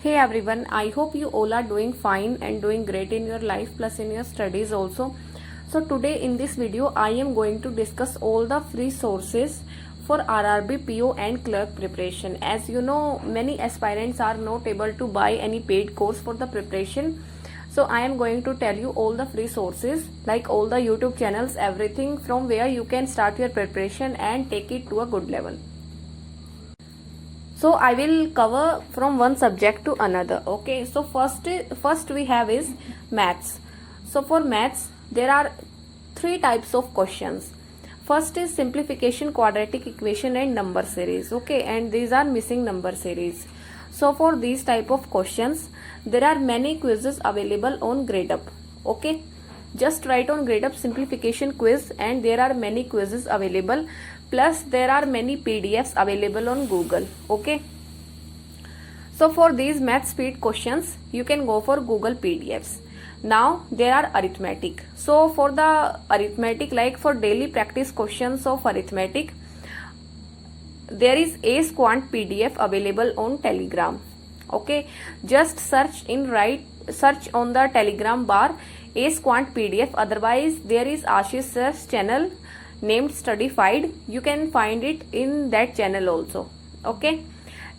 Hey everyone, I hope you all are doing fine and doing great in your life plus in your studies also. So today in this video I am going to discuss all the free sources for RRB PO and clerk preparation. As you know, many aspirants are not able to buy any paid course for the preparation. So I am going to tell you all the free sources, like all the YouTube channels, everything from where you can start your preparation and take it to a good level. So I will cover from one subject to another. Okay, so first we have is maths. So for maths there are three types of questions. First is simplification, quadratic equation and number series. Okay, and these are missing number series. So for these type of questions there are many quizzes available on GradeUp. Okay, just write on GradeUp simplification quiz and there are many quizzes available, plus there are many PDFs available on Google. Okay, so for these math speed questions you can go for Google PDFs. Now there are arithmetic. So for the arithmetic, like for daily practice questions of arithmetic, there is ACE Quant PDF available on Telegram. Okay, just search on the Telegram bar ACE Quant PDF. Otherwise there is Ashish sir's channel named Studyfied. You can find it in that channel also. Okay,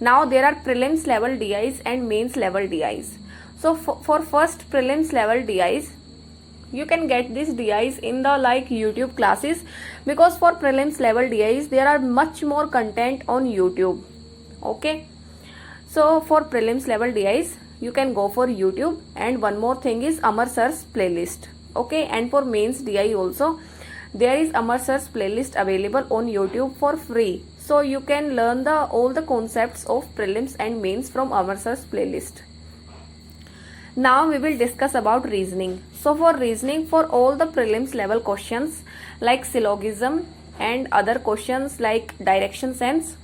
now there are prelims level DIs and mains level DIs. So for first prelims level DIs, you can get these DIs in the YouTube classes, because for prelims level DIs there are much more content on YouTube. Okay, so for prelims level DIs you can go for YouTube, and one more thing is Amar sir's playlist. Okay, and for mains DI also there is Amar sir's playlist available on YouTube for free. So you can learn all the concepts of prelims and mains from Amar sir's playlist. Now we will discuss about reasoning. So for reasoning, for all the prelims level questions like syllogism and other questions like direction sense,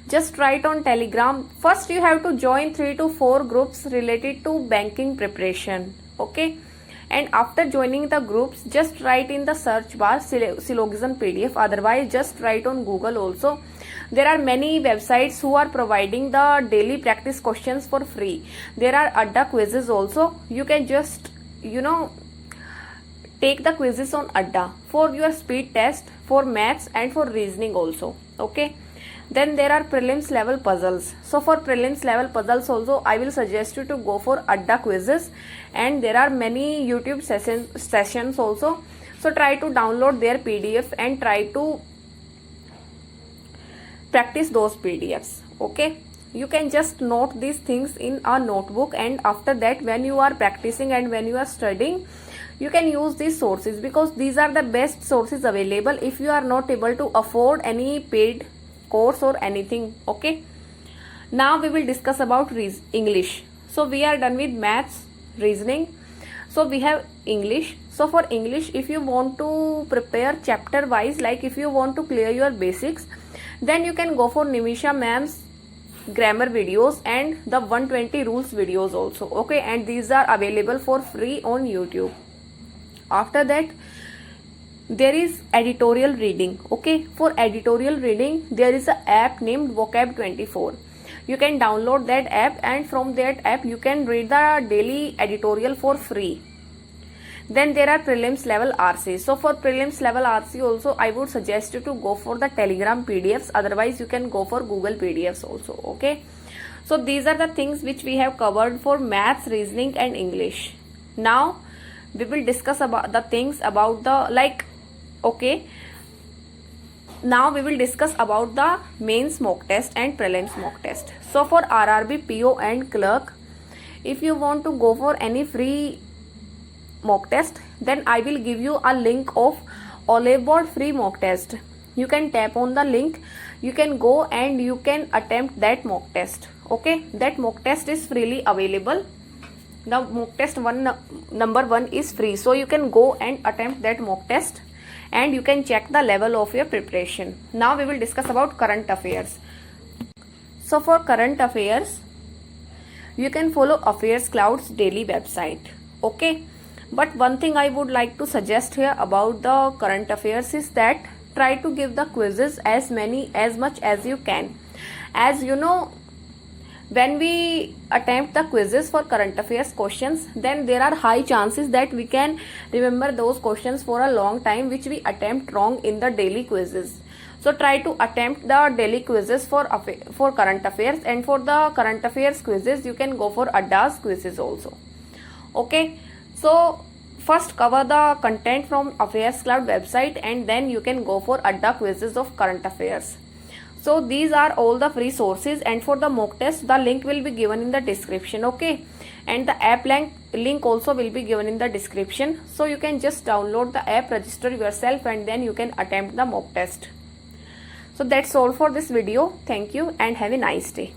just write on Telegram. First you have to join 3 to 4 groups related to banking preparation. Okay, and after joining the groups, just write in the search bar syllogism PDF. Otherwise just write on Google also. There are many websites who are providing the daily practice questions for free. There are Adda quizzes also. You can just take the quizzes on Adda for your speed test, for maths and for reasoning also. Okay, then there are prelims level puzzles. So for prelims level puzzles also I will suggest you to go for Adda quizzes, and there are many YouTube sessions also. So try to download their PDF and try to practice those PDFs. Okay, you can just note these things in a notebook, and after that when you are practicing and when you are studying, you can use these sources, because these are the best sources available if you are not able to afford any paid course or anything. Okay, now we will discuss about English. So we are done with maths, reasoning. So we have English. So for English, if you want to prepare chapter wise, like if you want to clear your basics, then you can go for Nimisha ma'am's grammar videos and the 120 rules videos also. Okay, and these are available for free on YouTube. After that there is editorial reading. Okay, for editorial reading there is an app named Vocab24. You can download that app, and from that app you can read the daily editorial for free. Then there are prelims level RC. So for prelims level RC also I would suggest you to go for the Telegram PDFs. Otherwise you can go for Google PDFs also. Okay, so these are the things which we have covered for maths, reasoning and English. Now we will discuss about the things about the okay, now we will discuss about the mains mock test and prelims mock test. So for RRB, PO and clerk, if you want to go for any free mock test, then I will give you a link of Olive Board free mock test. You can tap on the link, you can go and you can attempt that mock test. Okay, that mock test is freely available. The mock test number 1 is free, so you can go and attempt that mock test and you can check the level of your preparation. Now we will discuss about current affairs. So for current affairs, you can follow Affairs Cloud's daily website. Okay, but one thing I would like to suggest here about the current affairs is that try to give the quizzes as much as you can. As you know, when we attempt the quizzes for current affairs questions, then there are high chances that we can remember those questions for a long time which we attempt wrong in the daily quizzes. So try to attempt the daily quizzes for current affairs, and for the current affairs quizzes you can go for Adda's quizzes also. Okay, so first cover the content from Affairs Cloud website, and then you can go for Adda quizzes of current affairs. So these are all the free sources, and for the mock test the link will be given in the description. Okay, and the app link also will be given in the description, so you can just download the app, register yourself, and then you can attempt the mock test. So that's all for this video. Thank you and have a nice day.